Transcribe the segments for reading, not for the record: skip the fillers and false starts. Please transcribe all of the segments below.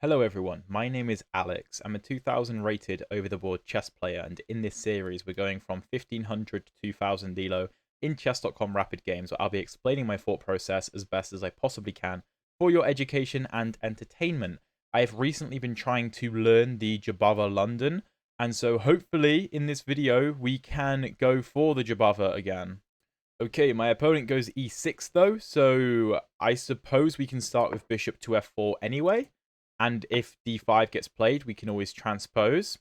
Hello everyone, my name is Alex. I'm a 2000 rated over-the-board chess player, and in this series we're going from 1500 to 2000 elo in chess.com rapid games, where I'll be explaining my thought process as best as I possibly can for your education and entertainment. I have recently been trying to learn the Jobava London, and so hopefully in this video we can go for the Jobava again. Okay, my opponent goes e6 though, so I suppose we can start with bishop to f4 anyway. And if d5 gets played, we can always transpose.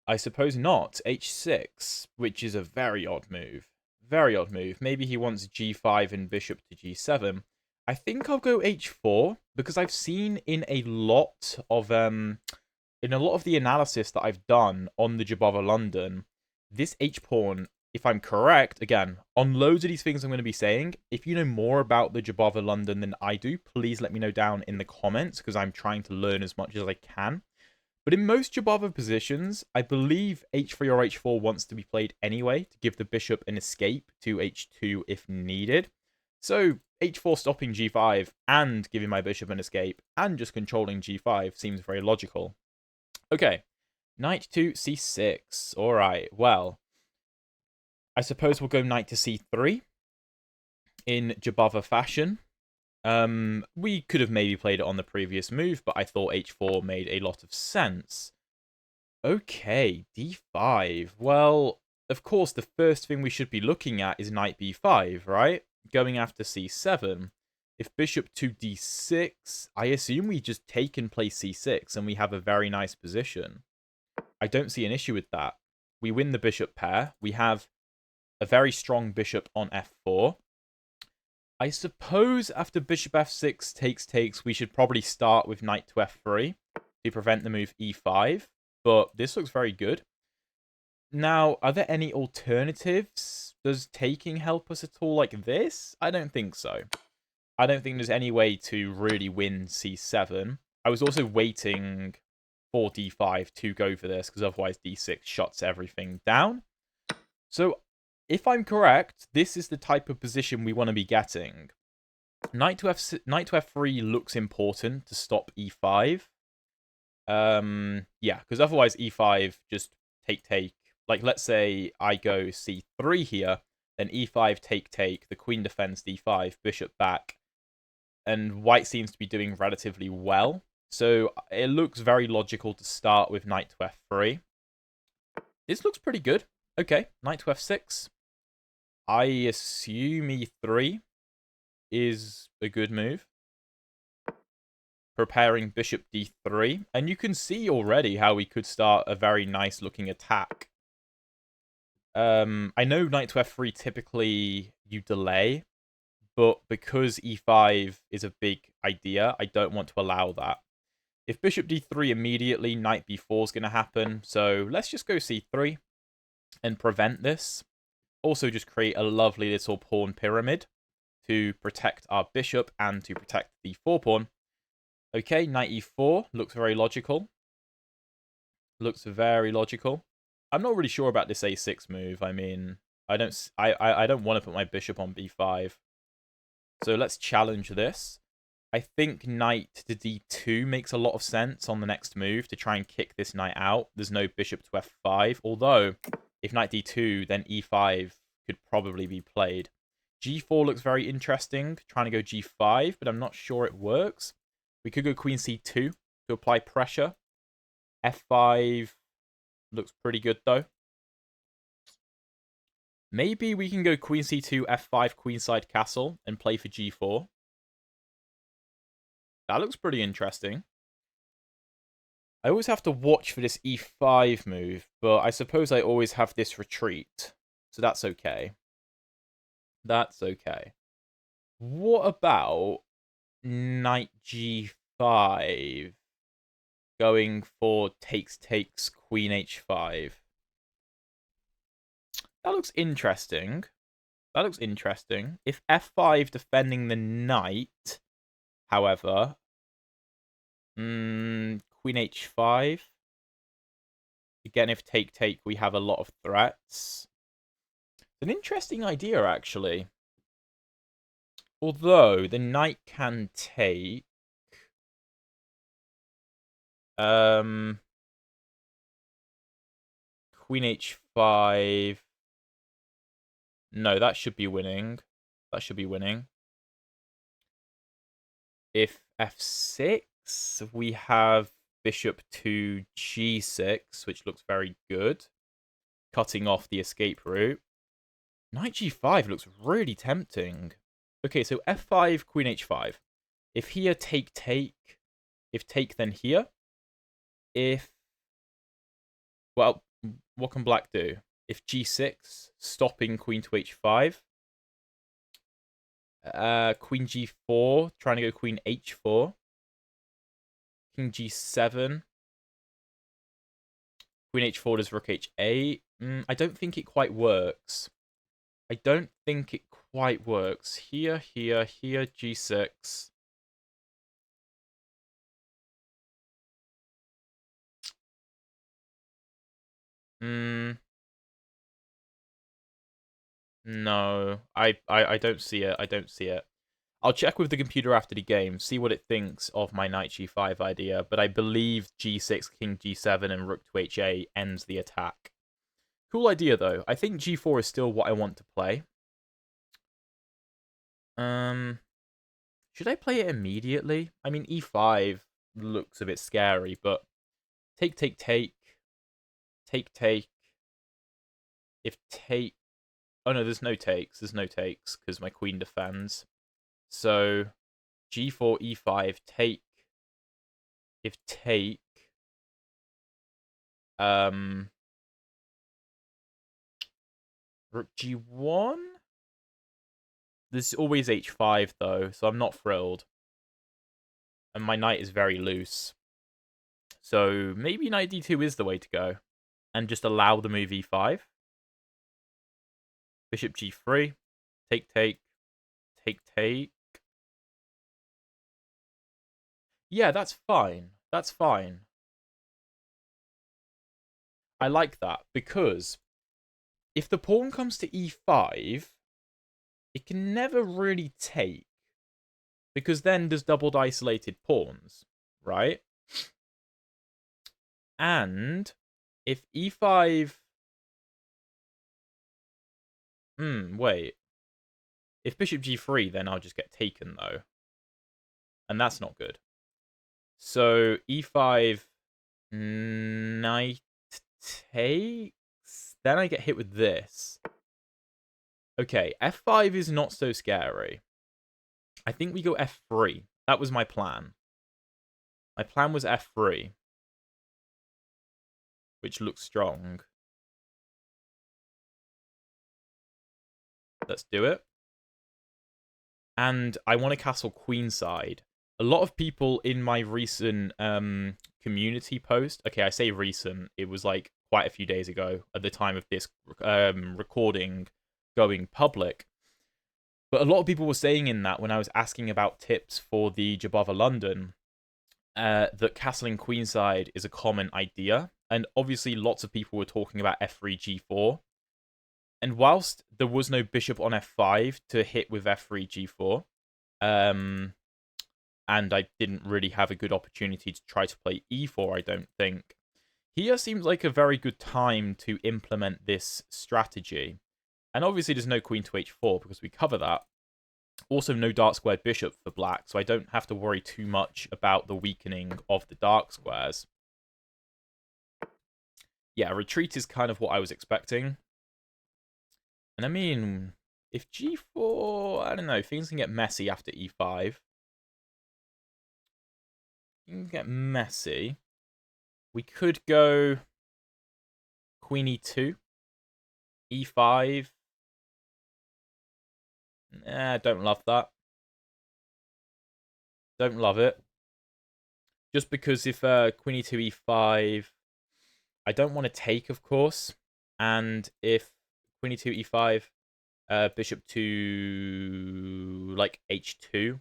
I suppose not. h6, which is a very odd move. Very odd move. Maybe he wants g5 and bishop to g7. I think I'll go h4 because I've seen in a lot of the analysis that I've done on the Jobava London, this h pawn, if I'm correct, again, on loads of these things I'm going to be saying, if you know more about the Jobava London than I do, please let me know down in the comments, because I'm trying to learn as much as I can. But in most Jobava positions, I believe h3 or h4 wants to be played anyway, to give the bishop an escape to h2 if needed. So h4 stopping g5 and giving my bishop an escape and just controlling g5 seems very logical. Okay, knight to c6. All right, well, I suppose we'll go knight to c3 in Jobava fashion. We could have maybe played it on the previous move, but I thought h4 made a lot of sense. Okay, d5. Well, of course, the first thing we should be looking at is knight b5, right? Going after c7. If bishop to d6, I assume we just take and play c6, and we have a very nice position. I don't see an issue with that. We win the bishop pair. We have a very strong bishop on f4. I suppose after bishop f6 takes, we should probably start with knight to f3 to prevent the move e5. But this looks very good. Now, are there any alternatives? Does taking help us at all like this? I don't think so. I don't think there's any way to really win c7. I was also waiting for d5 to go for this, because otherwise d6 shuts everything down. So, if I'm correct, this is the type of position we want to be getting. Knight to f3 looks important to stop e5. Yeah, because otherwise e5 just take. Like, let's say I go c3 here, then e5 take, the queen defends d5, bishop back, and white seems to be doing relatively well. So it looks very logical to start with knight to f3. This looks pretty good. Okay, knight to f6. I assume e3 is a good move. Preparing bishop d3. And you can see already how we could start a very nice looking attack. I know knight to f3 typically you delay, but because e5 is a big idea, I don't want to allow that. If bishop d3 immediately, knight b4 is going to happen. So let's just go c3 and prevent this. Also just create a lovely little pawn pyramid to protect our bishop and to protect the d4 pawn. Okay, knight e4 looks very logical. Looks very logical. I'm not really sure about this a6 move. I mean, I don't want to put my bishop on b5. So let's challenge this. I think knight to d2 makes a lot of sense on the next move to try and kick this knight out. There's no bishop to f5, although if knight d2, then e5 could probably be played. g4 looks very interesting, trying to go g5, but I'm not sure it works. We could go queen c2 to apply pressure. f5 looks pretty good, though. Maybe we can go queen c2, f5, queenside castle, and play for g4. That looks pretty interesting. I always have to watch for this e5 move, but I suppose I always have this retreat. So that's okay. That's okay. What about knight g5? Going for takes, queen h5. That looks interesting. That looks interesting. If f5 defending the knight, however, queen h5. Again, if take, we have a lot of threats. It's an interesting idea, actually. Although the knight can take. Queen h5. No, that should be winning. That should be winning. If f6, we have bishop to g6, which looks very good, cutting off the escape route. Knight g5 looks really tempting. Okay, so f5, queen h5. If here, take, take. If take, then here. If... Well, what can black do? If g6, stopping queen to h5. Queen g4, trying to go queen h4. King g7. Queen h4 does rook h8. I don't think it quite works. I don't think it quite works. Here, here, here, g6. No, I don't see it. I don't see it. I'll check with the computer after the game, see what it thinks of my knight g5 idea, but I believe g6, king g7, and rook to h8 ends the attack. Cool idea, though. I think g4 is still what I want to play. Should I play it immediately? I mean, e5 looks a bit scary, but take, take, take. Take, take. If take... Oh, no, there's no takes. There's no takes, because my queen defends. So, g4, e5, take. If take... Rook g1? There's always h5, though, so I'm not thrilled. And my knight is very loose. So, maybe knight d2 is the way to go. And just allow the move e5. Bishop g3. Take, take. Take, take. Yeah, that's fine. That's fine. I like that, because if the pawn comes to e5, it can never really take, because then there's doubled isolated pawns, right? And if e5... wait. If bishop g3, then I'll just get taken, though. And that's not good. So e5, knight takes. Then I get hit with this. Okay, f5 is not so scary. I think we go f3. That was my plan. My plan was f3, which looks strong. Let's do it. And I want to castle queenside. A lot of people in my recent community post... Okay, I say recent. It was like quite a few days ago at the time of this recording going public. But a lot of people were saying in that, when I was asking about tips for the Jobava London, that castling queenside is a common idea. And obviously lots of people were talking about f3, g4. And whilst there was no bishop on f5 to hit with f3, g4, and I didn't really have a good opportunity to try to play e4, I don't think, here seems like a very good time to implement this strategy. And obviously there's no queen to h4 because we cover that. Also no dark squared bishop for black, so I don't have to worry too much about the weakening of the dark squares. Yeah, retreat is kind of what I was expecting. And I mean, if g4, I don't know, things can get messy after e5. Things get messy. We could go queen e2, e5. Don't love that. Don't love it. Just because if queen e2, e5, I don't want to take, of course. And if queen e2, e5, bishop to like h2,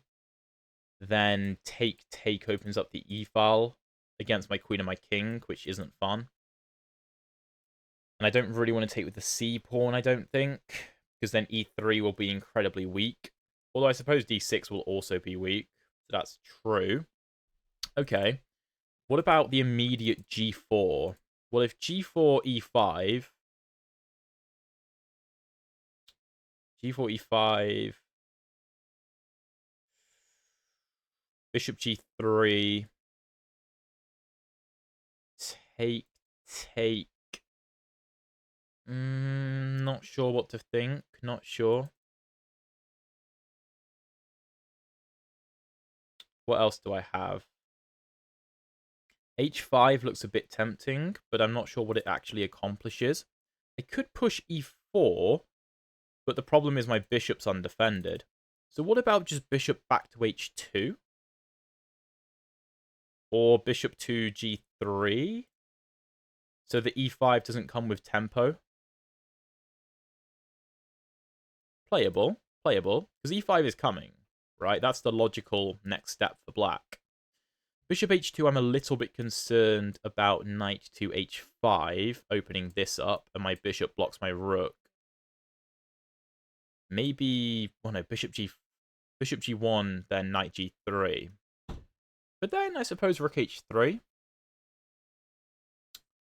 then take opens up the e file against my queen and my king, which isn't fun. And I don't really want to take with the c pawn, I don't think, because then e3 will be incredibly weak. Although I suppose d6 will also be weak, so that's true. Okay. What about the immediate g4? Well, if g4, e5... g4, e5... Bishop g3... Take, take... Not sure what to think. Not sure. What else do I have? h5 looks a bit tempting, but I'm not sure what it actually accomplishes. I could push e4, but the problem is my bishop's undefended. So what about just bishop back to h2? Or bishop to g3? So the e5 doesn't come with tempo. Playable, playable, because e5 is coming, right? That's the logical next step for black. Bishop h2, I'm a little bit concerned about knight to h5, opening this up, and my bishop blocks my rook. Maybe, oh no, bishop g1, then knight g3. But then I suppose rook h3.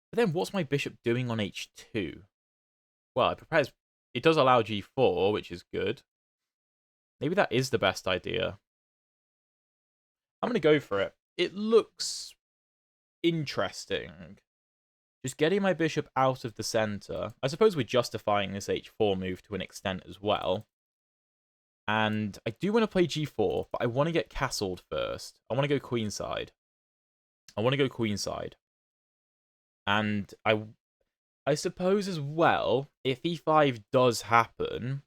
But then what's my bishop doing on h2? Well, it does allow g4, which is good. Maybe that is the best idea. I'm going to go for it. It looks interesting. Just getting my bishop out of the center. I suppose we're justifying this h4 move to an extent as well. And I do want to play g4, but I want to get castled first. I want to go queenside. And I suppose as well, if e5 does happen,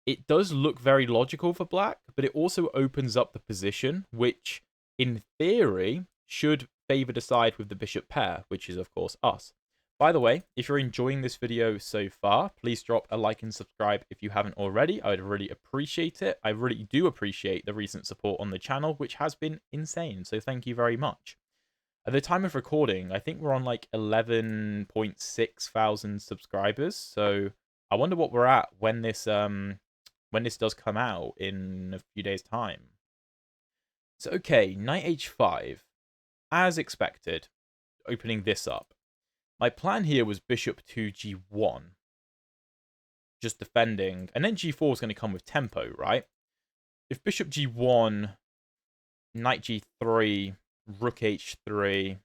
it does look very logical for black, but it also opens up the position, which, in theory, should favor the side with the bishop pair, which is, of course, us. By the way, if you're enjoying this video so far, please drop a like and subscribe if you haven't already. I would really appreciate it. I really do appreciate the recent support on the channel, which has been insane, so thank you very much. At the time of recording, I think we're on like 11.6 thousand subscribers, so I wonder what we're at when this does come out in a few days' time. So, okay, knight h5. As expected, opening this up. My plan here was bishop to g1. Just defending. And then g4 is going to come with tempo, right? If bishop g1, knight g3, rook h3,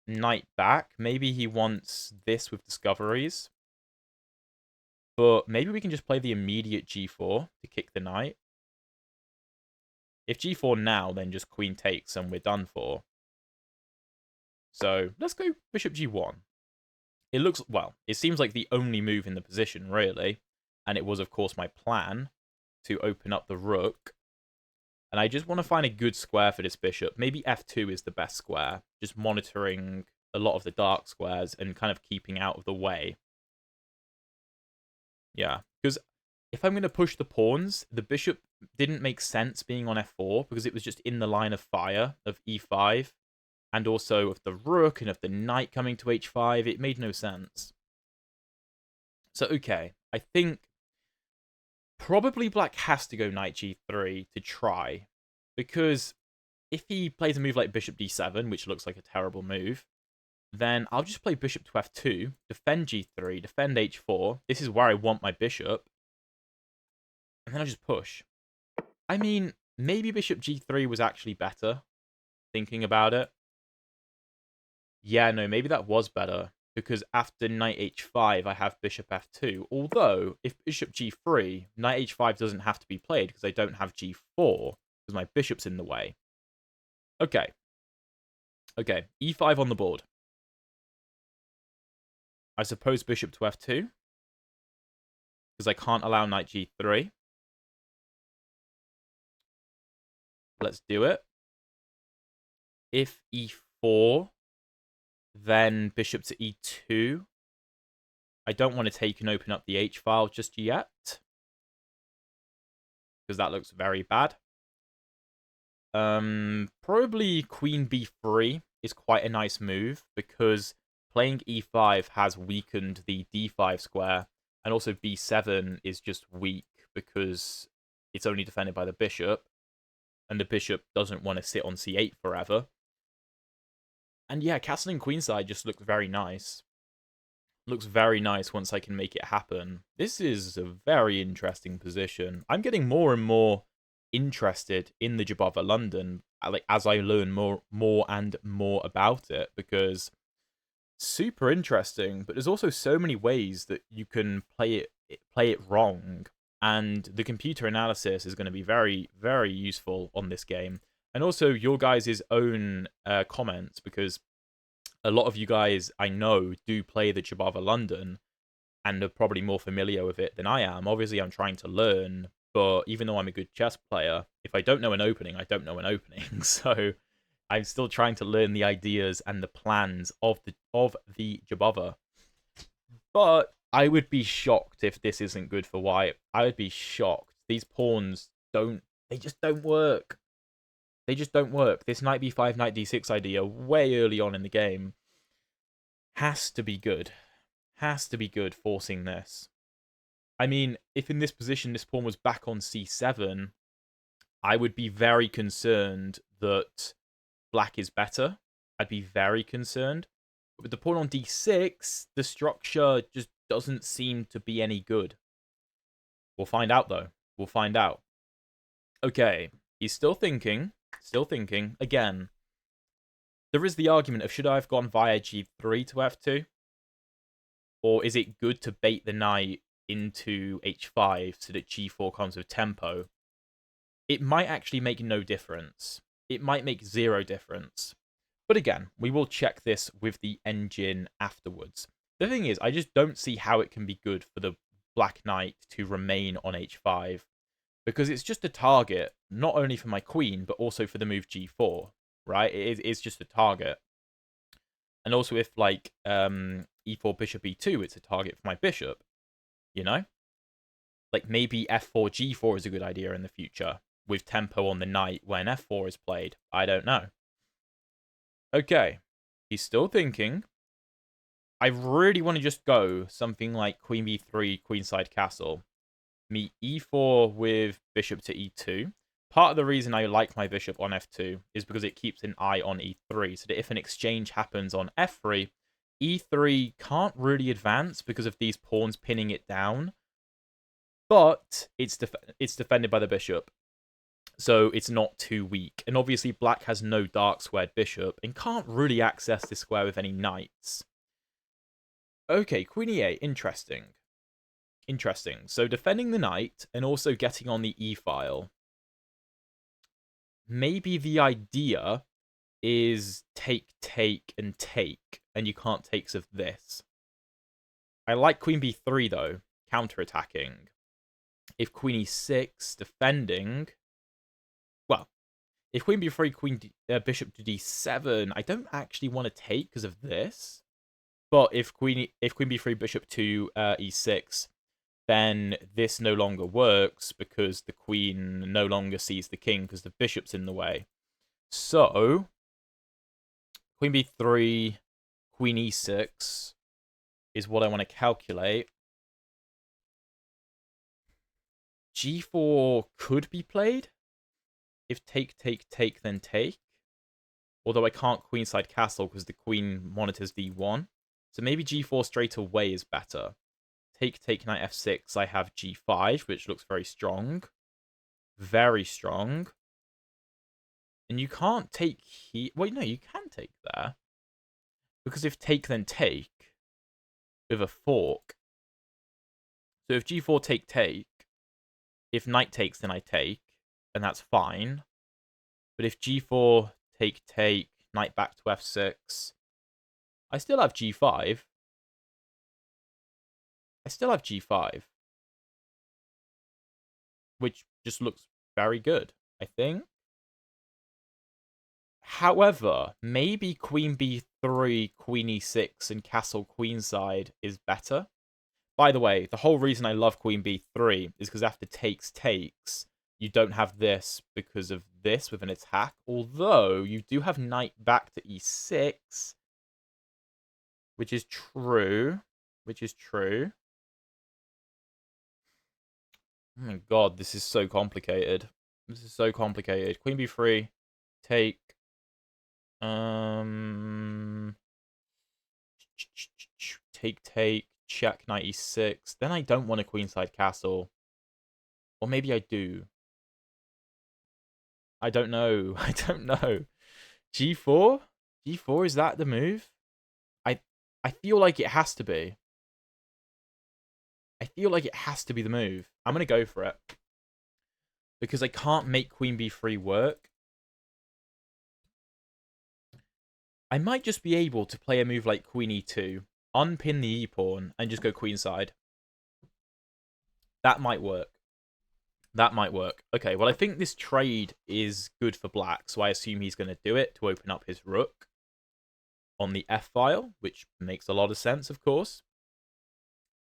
knight back, maybe he wants this with discoveries. But maybe we can just play the immediate g4 to kick the knight. If g4 now, then just queen takes and we're done for. So let's go bishop g1. It looks, well, it seems like the only move in the position, really. And it was, of course, my plan to open up the rook. And I just want to find a good square for this bishop. Maybe f2 is the best square. Just monitoring a lot of the dark squares and kind of keeping out of the way. Yeah, because if I'm going to push the pawns, the bishop didn't make sense being on f4 because it was just in the line of fire of e5 and also of the rook and of the knight coming to h5. It made no sense. So, okay, I think probably black has to go knight g3 to try, because if he plays a move like bishop d7, which looks like a terrible move, then I'll just play bishop to f2, defend g3, defend h4. This is where I want my bishop. And then I'll just push. I mean, maybe bishop g3 was actually better, thinking about it. Yeah, no, maybe that was better, because after knight h5, I have bishop f2. Although, if bishop g3, knight h5 doesn't have to be played, because I don't have g4, because my bishop's in the way. Okay. Okay, e5 on the board. I suppose bishop to f2, because I can't allow knight g3. Let's do it. If e4, then bishop to e2. I don't want to take and open up the h-file just yet, because that looks very bad. Probably queen b3 is quite a nice move, because playing e5 has weakened the d5 square, and also b7 is just weak because it's only defended by the bishop, and the bishop doesn't want to sit on c8 forever. And yeah, castling queenside just looks very nice. Looks very nice once I can make it happen. This is a very interesting position. I'm getting more and more interested in the Jobava London, like as I learn more and more about it, because super interesting. But there's also so many ways that you can play it wrong, and the computer analysis is going to be very very useful on this game, and also your guys' own comments, because a lot of you guys I know do play the Jobava London and are probably more familiar with it than I am. Obviously, I'm trying to learn, but even though I'm a good chess player, if I don't know an opening, I don't know an opening. So I'm still trying to learn the ideas and the plans of the Jobava. But I would be shocked if this isn't good for white. I would be shocked. These pawns they just don't work. They just don't work. This knight b5, knight d6 idea way early on in the game has to be good. Has to be good forcing this. I mean, if in this position this pawn was back on c7, I would be very concerned that black is better. I'd be very concerned. But with the pawn on d6, the structure just doesn't seem to be any good. We'll find out, though. We'll find out. Okay, he's still thinking. Still thinking. Again, there is the argument of should I have gone via g3 to f2? Or is it good to bait the knight into h5 so that g4 comes with tempo? It might actually make no difference. It might make zero difference. But again, we will check this with the engine afterwards. The thing is, I just don't see how it can be good for the black knight to remain on h5. Because it's just a target, not only for my queen, but also for the move g4, right? It's just a target. And also if, like, e4, bishop e2, it's a target for my bishop, you know? Like, maybe f4, g4 is a good idea in the future, with tempo on the knight when f4 is played. I don't know. Okay, he's still thinking. I really want to just go something like queen b3, queenside castle. Me e4 with bishop to e2. Part of the reason I like my bishop on f2 is because it keeps an eye on e3, so that if an exchange happens on f3, e3 can't really advance because of these pawns pinning it down, but it's defended by the bishop, so it's not too weak. And obviously black has no dark squared bishop and can't really access this square with any knights. Okay, queen e8, interesting. Interesting. So defending the knight and also getting on the e-file. Maybe the idea is take, and take, and you can't takes of this. I like queen b3, though, counter-attacking. If queen e6, defending... Well, if queen b3, bishop to d7, I don't actually want to take because of this. But if queen b3, bishop to e6, then this no longer works because the queen no longer sees the king because the bishop's in the way. So, queen b3, queen e6 is what I want to calculate. g4 could be played. If take, then take. Although I can't queenside castle because the queen monitors d1. So maybe g4 straight away is better. Take, knight f6, I have g5, which looks very strong. Very strong. And you can't take here. Wait, no, you can take there. Because if take, then take, with a fork. So if g4 take, if knight takes, then I take, and that's fine. But if g4 take, knight back to f6, I still have g5. I still have g5. Which just looks very good, I think. However, maybe queen b3, queen e6, and castle queenside is better. By the way, the whole reason I love queen b3 is because after takes, you don't have this because of this with an attack. Although, you do have knight back to e6, which is true. Which is true. Oh my god, this is so complicated. This is so complicated. Queen b3, take. take, check, knight e6. Then I don't want a queenside castle. Or maybe I do. I don't know. I don't know. G4? G4, is that the move? I feel like it has to be. I feel like it has to be the move. I'm going to go for it. Because I can't make queen b3 work. I might just be able to play a move like queen e2, unpin the e-pawn, and just go queenside. That might work. That might work. Okay, well, I think this trade is good for black, so I assume he's going to do it to open up his rook on the f-file, which makes a lot of sense, of course.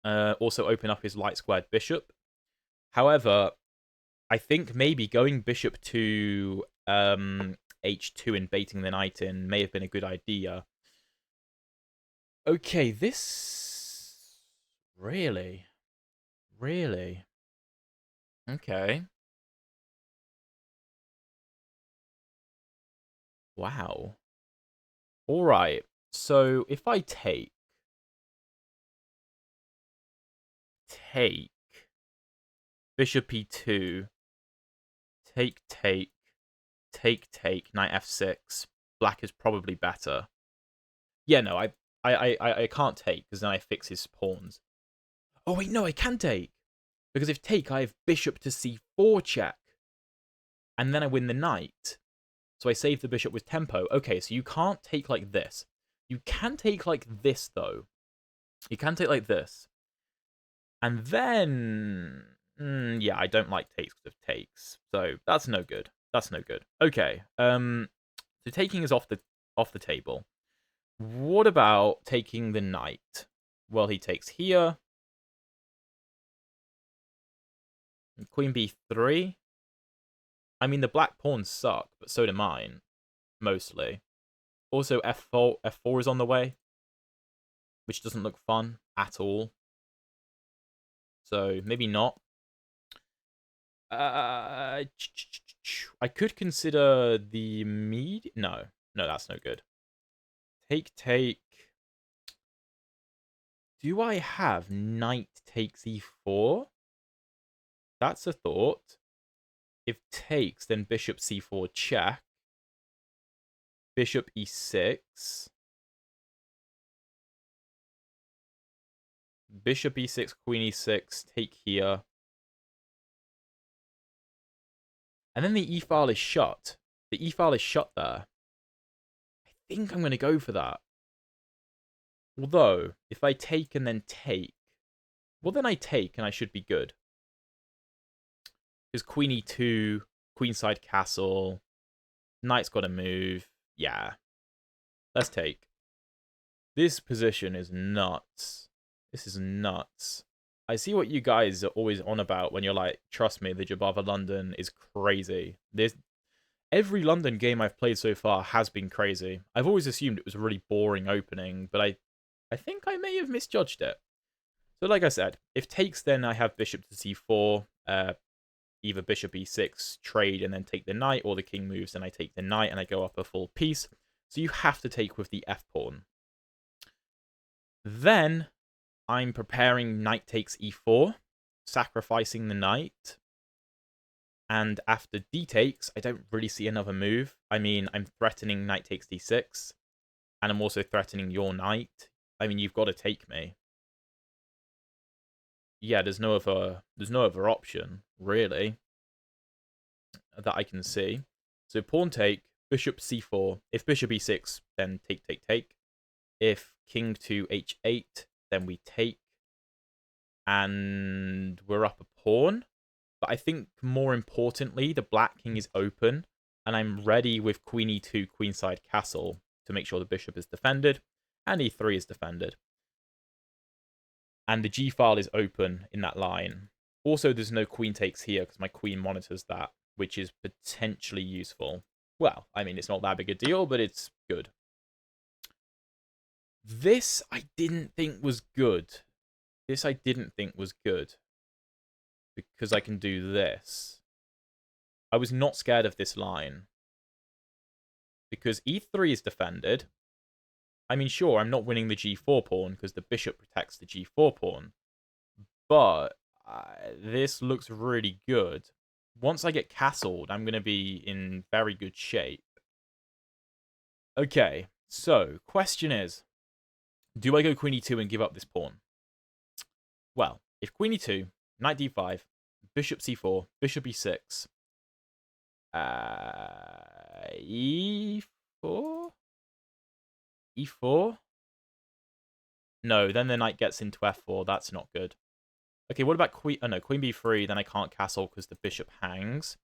Also open up his light-squared bishop. However, I think maybe going bishop to h2 and baiting the knight in may have been a good idea. Okay, this... Really? Really? Okay. Wow. Alright, so if I take... Bishop e2, take, knight f6. Black is probably better. Yeah, no, I can't take, because then I fix his pawns. Oh, wait, no, I can take. Because if take, I have bishop to c4 check. And then I win the knight. So I save the bishop with tempo. Okay, so you can't take like this. You can take like this, though. You can take like this. And then... yeah, I don't like takes because of takes. So that's no good. That's no good. Okay. So taking is off the table. What about taking the knight? Well, he takes here. Queen b3. I mean, the black pawns suck, but so do mine. Mostly. Also, f4 is on the way, which doesn't look fun at all. So, maybe not. I could consider the mead. No, that's no good. Take. Do I have knight takes e4? That's a thought. If takes, then bishop c4 check. Bishop e6. Bishop e6, queen e6, take here. And then the e-file is shut. The e-file is shut there. I think I'm going to go for that. Although, if I take and then take, well, then I take and I should be good. Because queen e2, queenside castle, knight's got to move. Yeah. Let's take. This position is nuts. This is nuts. I see what you guys are always on about when you're like, trust me, the Jobava London is crazy. Every London game I've played so far has been crazy. I've always assumed it was a really boring opening, but I think I may have misjudged it. So like I said, if takes, then I have bishop to c4, either bishop e6, trade, and then take the knight, or the king moves, and I take the knight, and I go up a full piece. So you have to take with the f-pawn. Then I'm preparing knight takes e4, sacrificing the knight. And after d takes, I don't really see another move. I mean, I'm threatening knight takes d6, and I'm also threatening your knight. I mean, you've got to take me. Yeah, there's no other option, really, that I can see. So pawn take, bishop c4. If bishop e6, then take. If king to h8, then we take. And we're up a pawn. But I think more importantly, the black king is open. And I'm ready with queen e2, queenside castle to make sure the bishop is defended. And e3 is defended. And the g-file is open in that line. Also, there's no queen takes here because my queen monitors that, which is potentially useful. Well, I mean, it's not that big a deal, but it's good. This I didn't think was good. Because I can do this. I was not scared of this line. Because e3 is defended. I mean, sure, I'm not winning the g4 pawn because the bishop protects the g4 pawn. But this looks really good. Once I get castled, I'm going to be in very good shape. Okay, so question is, do I go queen e2 and give up this pawn? Well, if queen e2, knight d5, bishop c4, bishop e6, e4? e4? No, then the knight gets into f4. That's not good. Okay, what about queen... Oh, no, queen b3. Then I can't castle because the bishop hangs.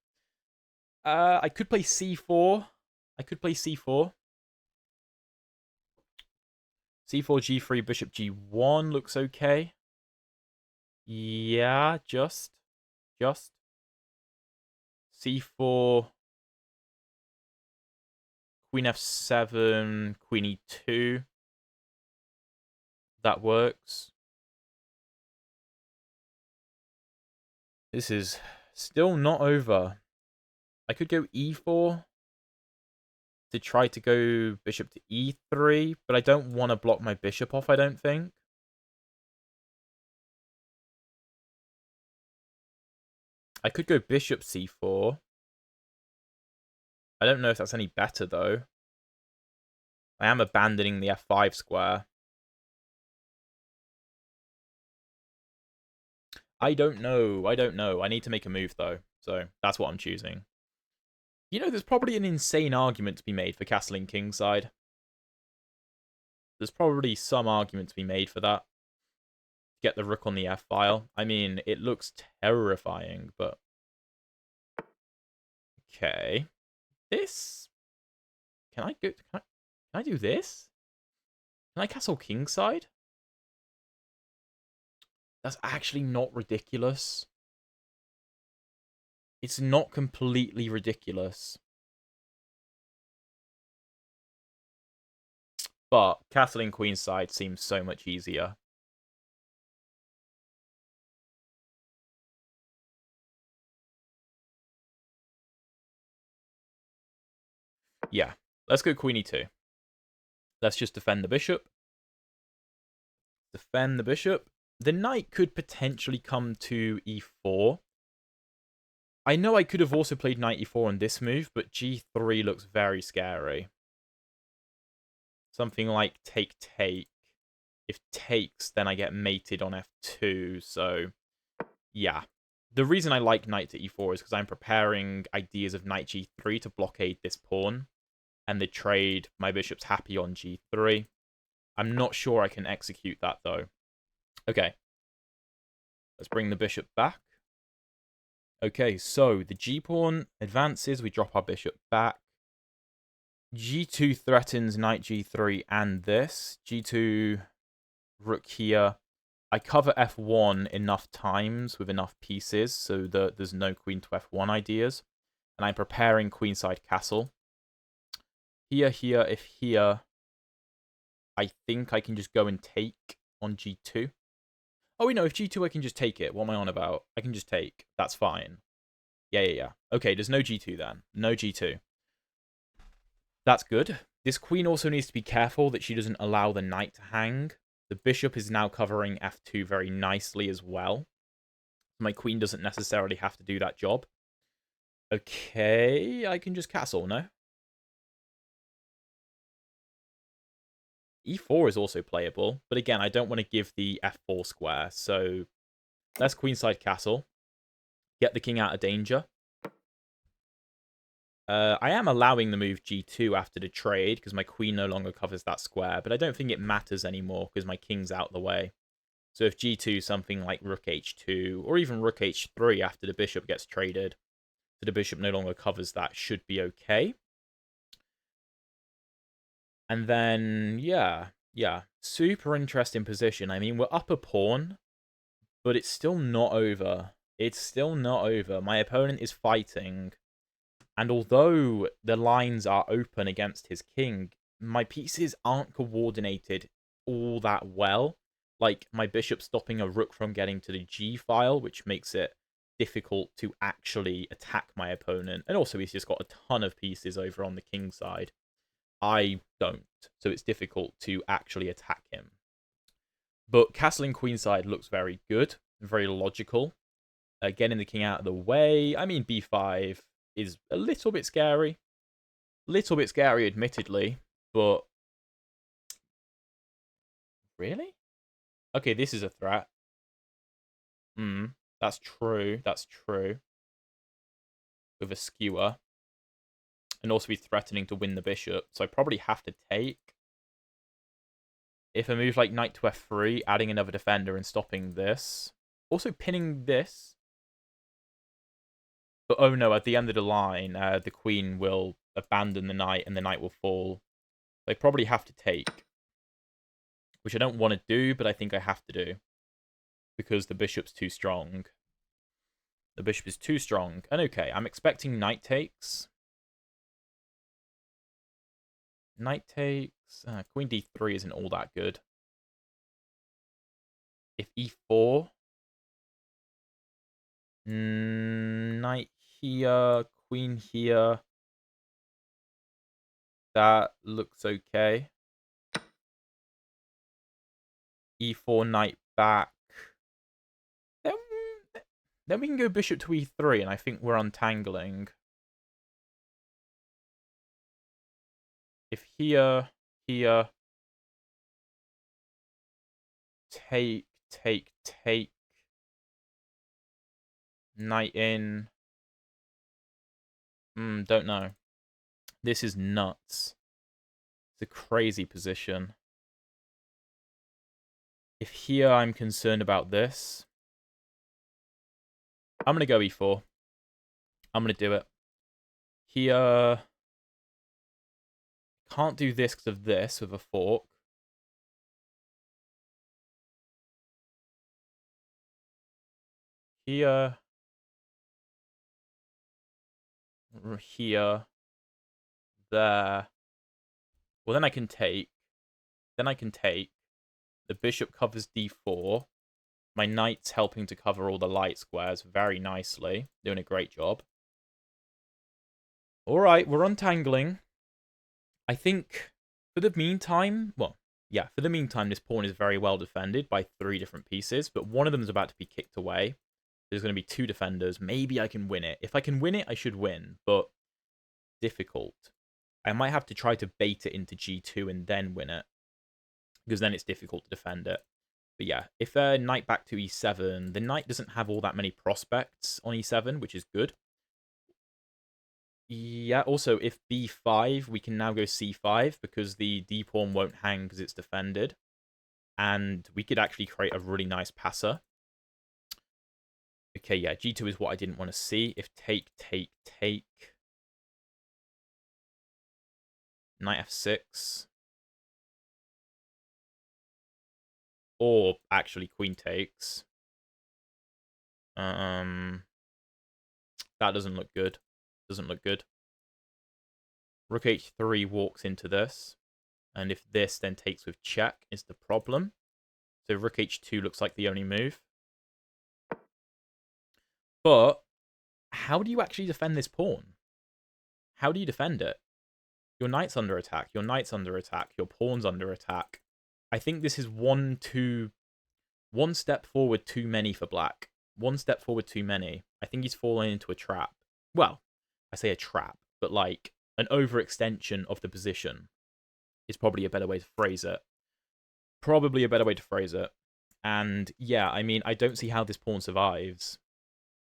I could play c4. I could play c4. c4, g3, bishop g1 looks okay. Yeah, just. c4, queen f7, queen e2. That works. This is still not over. I could go e4 to try to go bishop to e3, but I don't want to block my bishop off, I don't think. I could go bishop c4. I don't know if that's any better, though. I am abandoning the f5 square. I don't know. I need to make a move, though. So that's what I'm choosing. You know, there's probably an insane argument to be made for castling kingside. There's probably some argument to be made for that. Get the rook on the f-file. I mean, it looks terrifying, but... Okay. This... Can I go... Can I do this? Can I castle kingside? That's actually not ridiculous. It's not completely ridiculous. But castling queenside seems so much easier. Yeah, let's go queen e2. Let's just defend the bishop. Defend the bishop. The knight could potentially come to e4. I know I could have also played knight e4 on this move, but g3 looks very scary. Something like take. If takes, then I get mated on f2, so yeah. The reason I like knight to e4 is because I'm preparing ideas of knight g3 to blockade this pawn, and the trade, my bishop's happy on g3. I'm not sure I can execute that, though. Okay. Let's bring the bishop back. Okay, so the g-pawn advances. We drop our bishop back. g2 threatens knight g3 and this. g2, rook here. I cover f1 enough times with enough pieces so that there's no queen to f1 ideas. And I'm preparing queenside castle. Here, if here, I think I can just go and take on g2. Oh, wait, no, if g2 I can just take it. What am I on about? I can just take. That's fine. Yeah. Okay, there's no g2 then. No g2. That's good. This queen also needs to be careful that she doesn't allow the knight to hang. The bishop is now covering f2 very nicely as well. My queen doesn't necessarily have to do that job. Okay, I can just castle, no? e4 is also playable, but again, I don't want to give the f4 square, so let's queenside castle. Get the king out of danger. I am allowing the move g2 after the trade, because my queen no longer covers that square, but I don't think it matters anymore, because my king's out the way. So if g2 something like rook h2, or even rook h3 after the bishop gets traded, so the bishop no longer covers that, should be okay. And then, yeah, super interesting position. I mean, we're up a pawn, but it's still not over. It's still not over. My opponent is fighting, and although the lines are open against his king, my pieces aren't coordinated all that well. Like, my bishop stopping a rook from getting to the g-file, which makes it difficult to actually attack my opponent. And also, he's just got a ton of pieces over on the king side. I don't, so it's difficult to actually attack him. But castling queenside looks very good, very logical. Getting the king out of the way. I mean, b5 is a little bit scary. Little bit scary, admittedly, but... Really? Okay, this is a threat. That's true. That's true. With a skewer. And also he's threatening to win the bishop, so I probably have to take. If I move like knight to f3, adding another defender and stopping this. Also pinning this. But oh no, at the end of the line, the queen will abandon the knight and the knight will fall. I probably have to take. Which I don't want to do, but I think I have to do. Because the bishop's too strong. The bishop is too strong. And okay, I'm expecting knight takes. Knight takes. Queen d3 isn't all that good. If e4. Knight here. Queen here. That looks okay. e4, knight back. Then we can go bishop to e3, and I think we're untangling. If here, here, take, knight in. Don't know. This is nuts. It's a crazy position. If here I'm concerned about this, I'm going to go e4. I'm going to do it. Here, can't do this because of this with a fork. Here, here, there. Well, then I can take. The bishop covers d4. My knight's helping to cover all the light squares very nicely. Doing a great job. Alright, we're untangling. I think, for the meantime, this pawn is very well defended by 3 different pieces, but one of them is about to be kicked away. There's going to be 2 defenders. Maybe I can win it. If I can win it, I should win, but difficult. I might have to try to bait it into g2 and then win it, because then it's difficult to defend it. But yeah, if knight back to e7, the knight doesn't have all that many prospects on e7, which is good. Yeah, also, if b5, we can now go c5, because the d-pawn won't hang because it's defended. And we could actually create a really nice passer. Okay, yeah, g2 is what I didn't want to see. If take, knight f6. Or, actually, queen takes. That doesn't look good. Doesn't look good. Rook h3 walks into this. And if this then takes with check is the problem. So rook h2 looks like the only move. But how do you actually defend this pawn? How do you defend it? Your knight's under attack. Your knight's under attack. Your pawn's under attack. I think this is one step forward too many for black. One step forward too many. I think he's fallen into a trap. Well, I say a trap, but like an overextension of the position is probably a better way to phrase it. Probably a better way to phrase it. And yeah, I mean, I don't see how this pawn survives.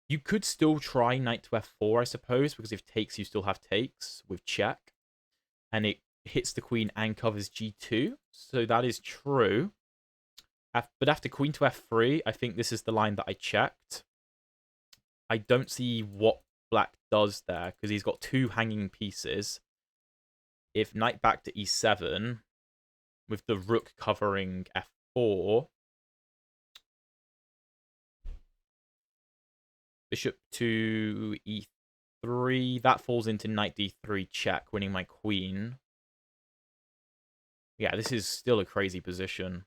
You could still try knight to f4, I suppose, because if takes, you still have takes with check. And it hits the queen and covers g2. So that is true. But after queen to f3, I think this is the line that I checked. I don't see what black does there, because he's got 2 hanging pieces. If knight back to e7, with the rook covering f4, bishop to e3, that falls into knight d3 check, winning my queen. Yeah, this is still a crazy position.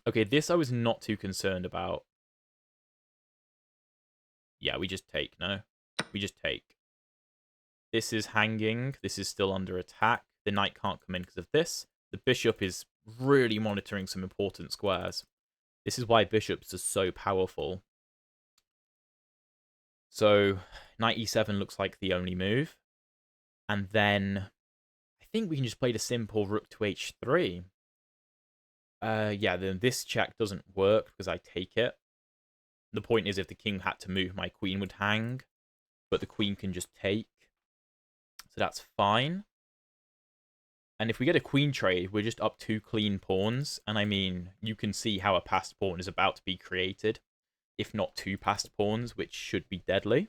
Okay, this I was not too concerned about. Yeah, we just take, no? We just take. This is hanging. This is still under attack. the knight can't come in because of this. The bishop is really monitoring some important squares. This is why bishops are so powerful. So knight e7 looks like the only move. And then I think we can just play the simple rook to h3. Yeah, then this check doesn't work because I take it. The point is if the king had to move, my queen would hang. But the queen can just take. So that's fine. And if we get a queen trade, we're just up 2 clean pawns. And I mean, you can see how a passed pawn is about to be created. If not 2 passed pawns, which should be deadly.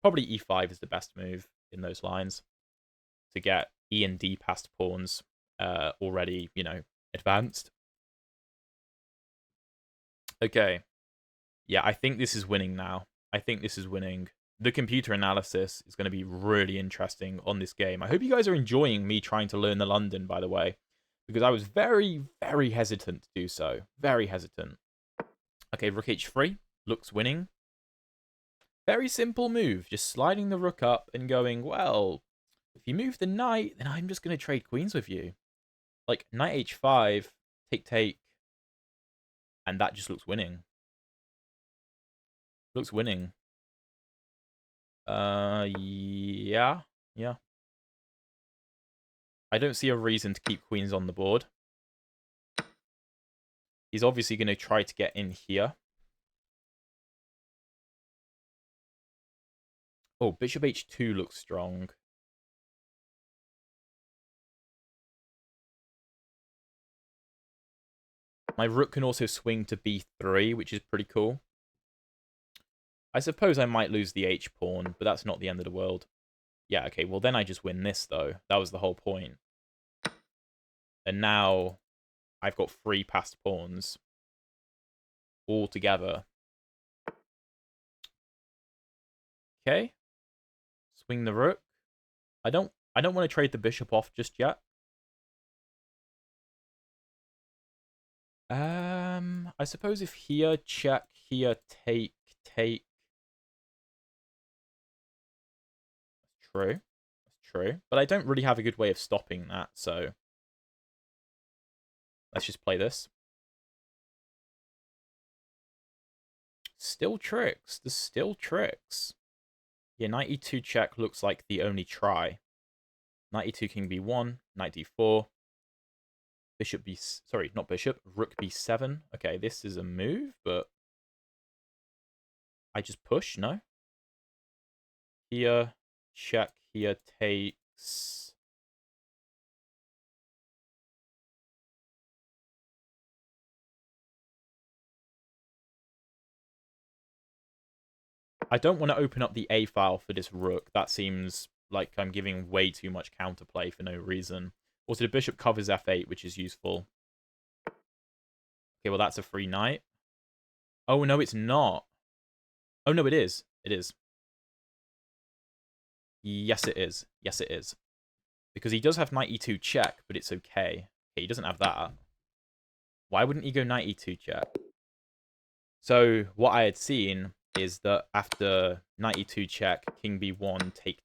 Probably e5 is the best move in those lines. To get e and d passed pawns already, advanced. Okay. Yeah, I think this is winning now. I think this is winning. The computer analysis is going to be really interesting on this game. I hope you guys are enjoying me trying to learn the London, by the way, because I was very, very hesitant to do so. Very hesitant. Okay, rook h3 looks winning. Very simple move, just sliding the rook up and going, well, if you move the knight, then I'm just going to trade queens with you. Like, knight h5, take, and that just looks winning. Looks winning. Yeah. I don't see a reason to keep queens on the board. He's obviously going to try to get in here. Oh, bishop h2 looks strong. My rook can also swing to b3, which is pretty cool. I suppose I might lose the h-pawn, but that's not the end of the world. Yeah, okay, well then I just win this, though. That was the whole point. And now I've got 3 passed pawns all together. Okay. Swing the rook. I don't want to trade the bishop off just yet. I suppose if here, check, here, take. True. That's true. But I don't really have a good way of stopping that, so let's just play this. Still tricks. There's still tricks. Yeah, knight e2 check looks like the only try. Knight e2 king b1, knight d4. Bishop b... Sorry, not bishop. Rook b7. Okay, this is a move, but I just push, no? Here, check. Here takes... I don't want to open up the A file for this rook. That seems like I'm giving way too much counterplay for no reason. Also, the bishop covers f8, which is useful. Okay, well, that's a free knight. Oh, no, it's not. Oh, no, it is. It is. Yes, it is. Yes, it is. Because he does have knight e2 check, but it's okay. Okay, he doesn't have that. Why wouldn't he go knight e2 check? So, what I had seen is that after knight e2 check, king b1, take,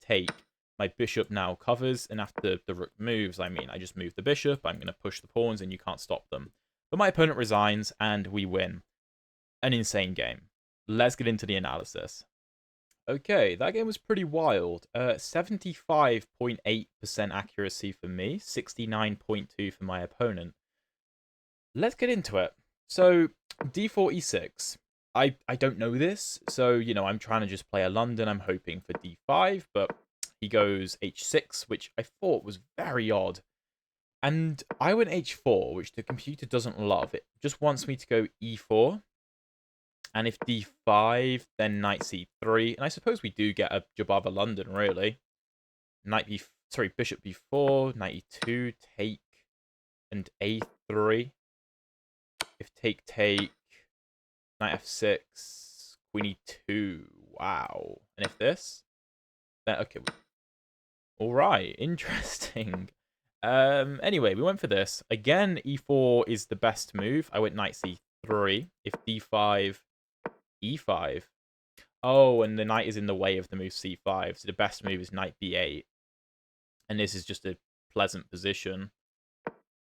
my bishop now covers, and after the rook moves, I mean, I just move the bishop, I'm going to push the pawns, and you can't stop them. But my opponent resigns, and we win. An insane game. Let's get into the analysis. Okay, that game was pretty wild. 75.8% accuracy for me, 69.2% for my opponent. Let's get into it. So, d4, e6. I don't know this, so, I'm trying to just play a London. I'm hoping for d5, but he goes h6, which I thought was very odd. And I went h4, which the computer doesn't love. It just wants me to go e4. And if d5, then knight c3. And I suppose we do get a Jobava London, really. Bishop b4, knight e2, take, and a3. If take, knight f6, queen e2. Wow. And if this, then okay. All right, interesting. Anyway, we went for this. Again, e4 is the best move. I went knight c3. If d5, e5. Oh, and the knight is in the way of the move c5. So the best move is knight b8. And this is just a pleasant position.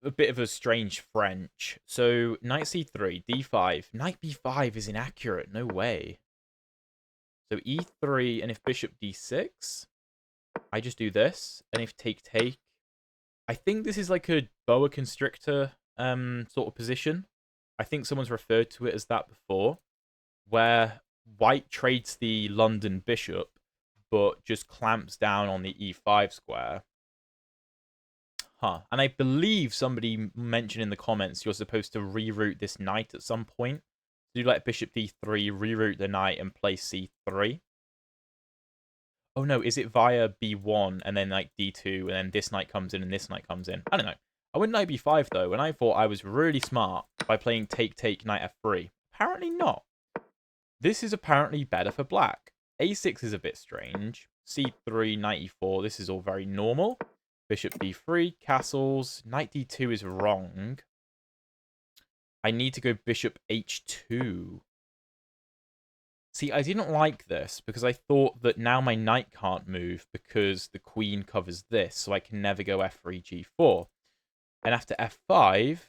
A bit of a strange French. So, knight c3, d5. Knight b5 is inaccurate. No way. So, e3, and if bishop d6, I just do this. And if take, take. I think this is like a boa constrictor sort of position. I think someone's referred to it as that before, where white trades the London bishop, but just clamps down on the e5 square. Huh. And I believe somebody mentioned in the comments you're supposed to reroute this knight at some point. Do like bishop d3, reroute the knight, and play c3. Oh no, is it via b1 and then like d2 and then this knight comes in and this knight comes in? I don't know. I went knight b5 though, and I thought I was really smart by playing take, take, knight f3. Apparently not. This is apparently better for black. a6 is a bit strange. c3, knight e4, this is all very normal. Bishop d3, castles. Knight d2 is wrong. I need to go bishop h2. See, I didn't like this because I thought that now my knight can't move because the queen covers this, so I can never go f3, g4. And after f5,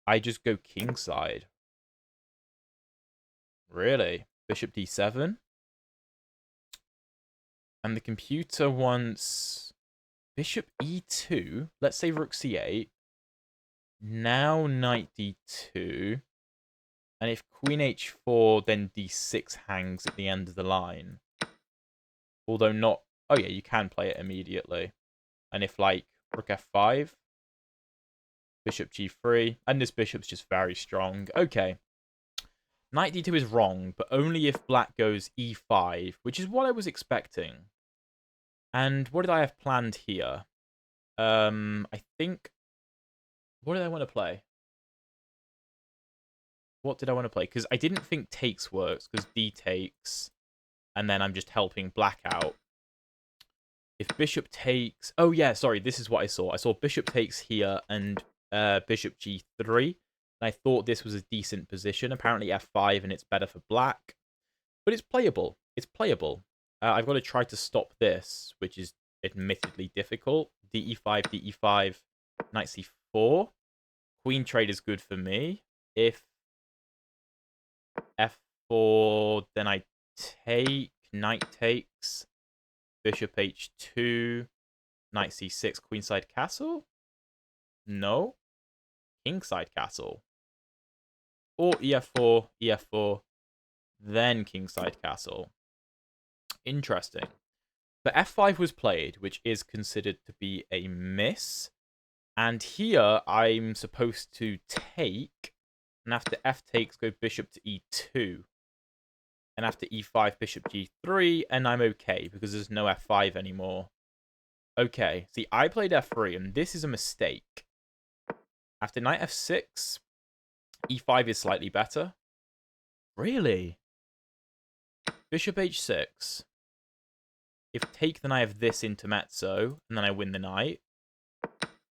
I just go kingside. Really? Bishop d7? And the computer wants bishop e2. Let's say rook c8. Now knight d2. And if queen h4, then d6 hangs at the end of the line. Although not... Oh yeah, you can play it immediately. And if like rook f5, bishop g3, and this bishop's just very strong. Okay. Knight d2 is wrong, but only if black goes e5, which is what I was expecting. And what did I have planned here? I think... What did I want to play? What did I want to play? Because I didn't think takes works, because d takes, and then I'm just helping black out. If bishop takes... Oh, yeah, sorry, this is what I saw. I saw bishop takes here and bishop g3. And I thought this was a decent position. Apparently f5, and it's better for black. But it's playable. It's playable. I've got to try to stop this, which is admittedly difficult. de5, de5, knight c4. Queen trade is good for me. If f4, then I take, knight takes, bishop h2, knight c6, queenside castle? No. Kingside castle. Or ef4, ef4, then kingside castle. Interesting. But f5 was played, which is considered to be a miss. And here I'm supposed to take, and after f takes, go bishop to e2. And after e5, bishop g3, and I'm okay, because there's no f5 anymore. Okay, see, I played f3, and this is a mistake. After knight f6, e5 is slightly better. Really? Bishop h6. If take, then I have this intermezzo, and then I win the knight.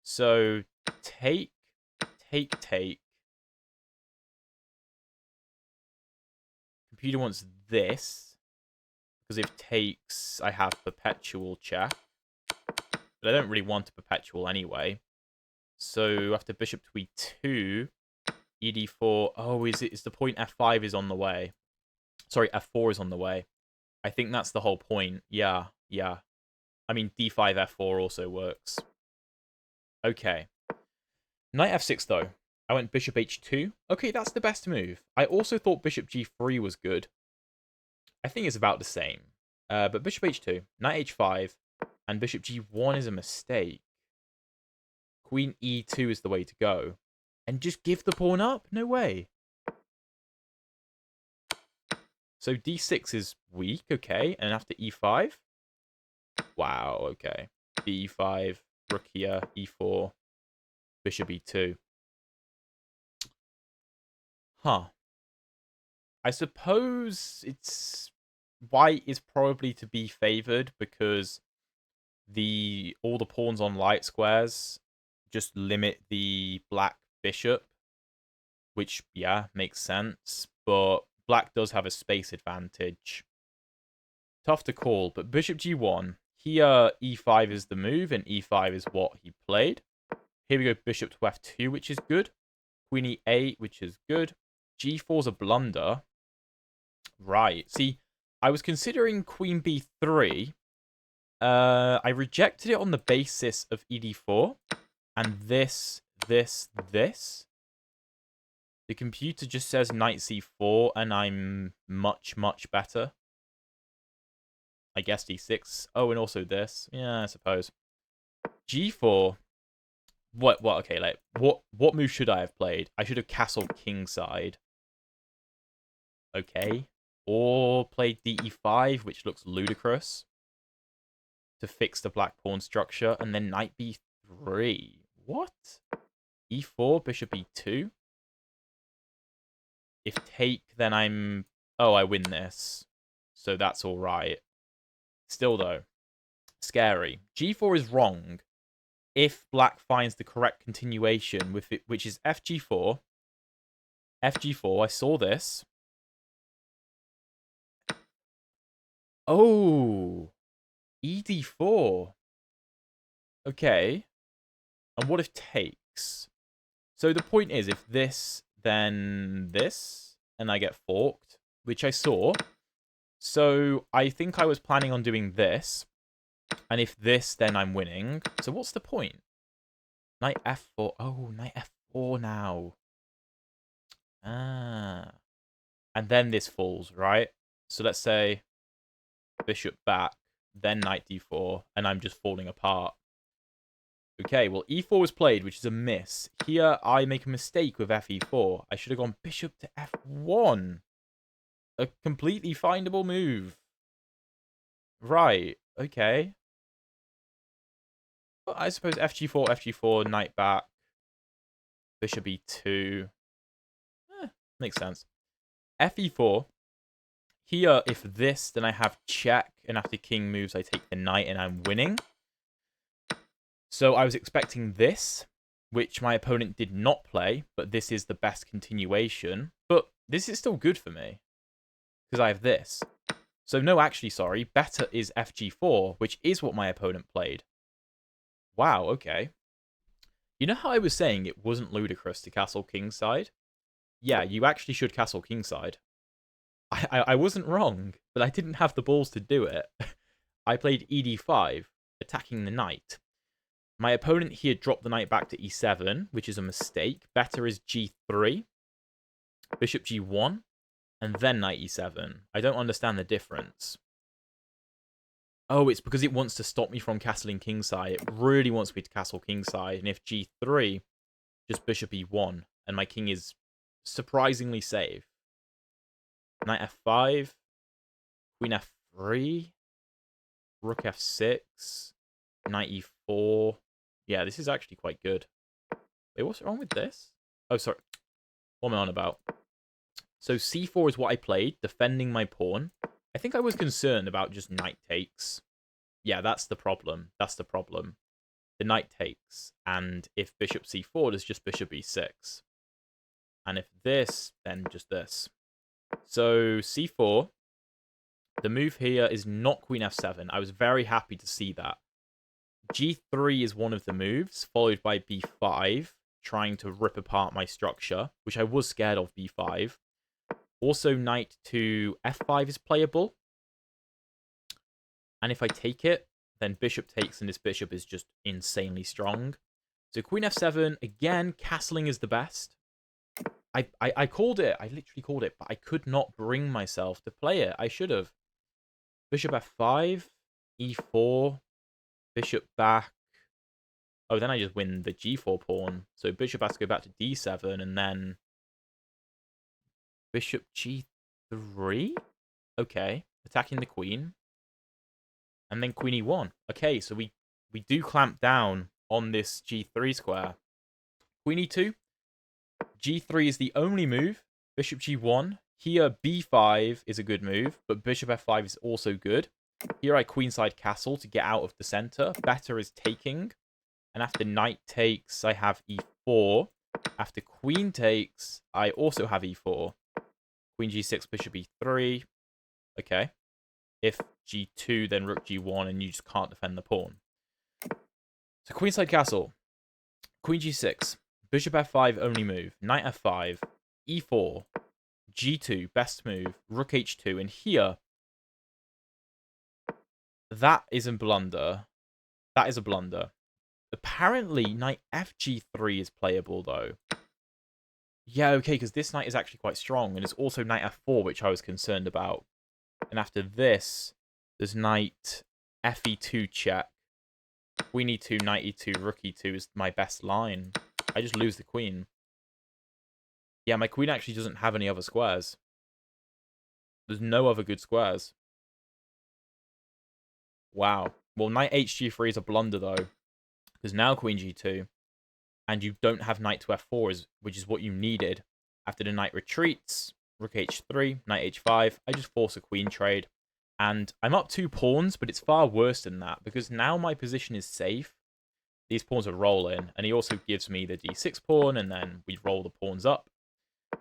So, take, take, take. Computer wants this, because if takes, I have perpetual check. But I don't really want a perpetual anyway. So, after bishop to e2, ed4. Oh, is the point f5 is on the way? Sorry, f4 is on the way. I think that's the whole point. Yeah, yeah. I mean, d5, f4 also works. Okay. Knight f6, though. I went bishop h2. Okay, that's the best move. I also thought bishop g3 was good. I think it's about the same. But bishop h2, knight h5, and bishop g1 is a mistake. Queen e2 is the way to go. And just give the pawn up? No way. So d6 is weak, okay. And after e5? Wow, okay. d5, rook here, e4, bishop e2. Huh. I suppose it's... White is probably to be favored because all the pawns on light squares just limit the black bishop, which, yeah, makes sense. But black does have a space advantage. Tough to call, but bishop g1. Here, e5 is the move, and e5 is what he played. Here we go, bishop to f2, which is good. Queen e8, which is good. g4 is a blunder. Right. See, I was considering queen b3. I rejected it on the basis of ed4. And this. The computer just says knight c4, and I'm much, much better. I guess d6. Oh, and also this. Yeah, I suppose. g4. What? Okay, like, what move should I have played? I should have castled kingside. Okay. Or played de5, which looks ludicrous, to fix the black pawn structure, and then knight b3. What? e4, bishop e2? If take, then I'm... Oh, I win this. So that's alright. Still, though, scary. g4 is wrong if black finds the correct continuation, with it, which is fg4. fg4, I saw this. Oh, ed4. Okay. And what if takes? So the point is, if this, then this, and I get forked, which I saw. So I think I was planning on doing this. And if this, then I'm winning. So what's the point? Knight f4. Oh, knight f4 now. Ah. And then this falls, right? So let's say bishop back, then knight d4, and I'm just falling apart. Okay, well, e4 was played, which is a miss. Here, I make a mistake with fe4. I should have gone bishop to f1. A completely findable move. Right, okay. Well, I suppose fg4, knight back, bishop e2. Makes sense. fe4. Here, if this, then I have check, and after king moves, I take the knight, and I'm winning. So I was expecting this, which my opponent did not play, but this is the best continuation. But this is still good for me, because I have this. So no, actually, sorry, better is fg4, which is what my opponent played. Wow, okay. You know how I was saying it wasn't ludicrous to castle kingside? Yeah, you actually should castle kingside. I wasn't wrong, but I didn't have the balls to do it. I played ed5, attacking the knight. My opponent here dropped the knight back to e7, which is a mistake. Better is g3, bishop g1, and then knight e7. I don't understand the difference. Oh, it's because it wants to stop me from castling kingside. It really wants me to castle kingside. And if g3, just bishop e1, and my king is surprisingly safe. Knight f5, queen f3, rook f6, knight e4. Yeah, this is actually quite good. Wait, what's wrong with this? Oh, sorry. What am I on about? So c4 is what I played, defending my pawn. I think I was concerned about just knight takes. Yeah, that's the problem. That's the problem. The knight takes. And if bishop c4, there's just bishop e6. And if this, then just this. So c4. The move here is not queen f7. I was very happy to see that. g3 is one of the moves, followed by b5, trying to rip apart my structure, which I was scared of b5. Also, knight to f5 is playable. And if I take it, then bishop takes, and this bishop is just insanely strong. So queen f7, again, castling is the best. I called it. I literally called it, but I could not bring myself to play it. I should have. Bishop f5, e4, bishop back. Oh, then I just win the g4 pawn. So bishop has to go back to d7, and then bishop g3? Okay, attacking the queen. And then queen e1. Okay, so we do clamp down on this g3 square. Queen e2. g3 is the only move. Bishop g1. Here, b5 is a good move, but bishop f5 is also good. Here I queenside castle to get out of the center. Better is taking. And after knight takes, I have e4. After queen takes, I also have e4. Queen g6, bishop e3. Okay. If g2, then rook g1, and you just can't defend the pawn. So queenside castle, queen g6, bishop f5, only move, knight f5, e4, g2, best move, rook h2, and here, that is a blunder. That is a blunder. Apparently, knight fg3 is playable, though. Yeah, okay, because this knight is actually quite strong, and it's also knight f4, which I was concerned about. And after this, there's knight fe2 check. Queen e2, knight e2, rook e2 is my best line. I just lose the queen. Yeah, my queen actually doesn't have any other squares. There's no other good squares. Wow. Well, knight hg3 is a blunder, though. Because now queen g2. And you don't have knight to f4, which is what you needed. After the knight retreats, rook h3, knight h5, I just force a queen trade. And I'm up 2 pawns, but it's far worse than that, because now my position is safe. These pawns are rolling, and he also gives me the d6 pawn, and then we roll the pawns up.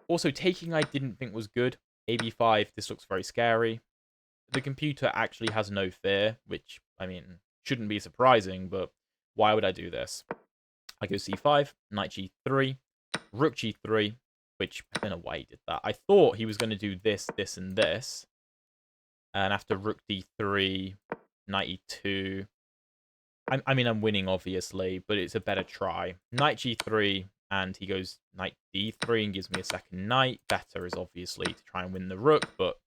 Also, taking I didn't think was good. ab5, this looks very scary. The computer actually has no fear, which, I mean, shouldn't be surprising, but why would I do this? I go c5, knight g3, rook g3, which I don't know why he did that. I thought he was going to do this, this, and this. And after rook d3, knight e2. I mean, I'm winning, obviously, but it's a better try. Knight g3, and he goes knight d3 and gives me a second knight. Better is obviously to try and win the rook, but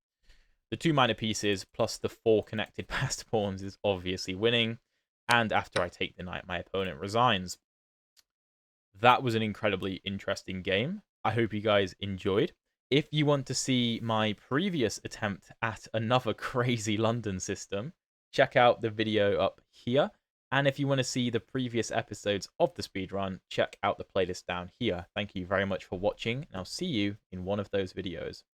the 2 minor pieces plus the 4 connected passed pawns is obviously winning. And after I take the knight, my opponent resigns. That was an incredibly interesting game. I hope you guys enjoyed. If you want to see my previous attempt at another crazy London system, check out the video up here. And if you want to see the previous episodes of the speedrun, check out the playlist down here. Thank you very much for watching, and I'll see you in one of those videos.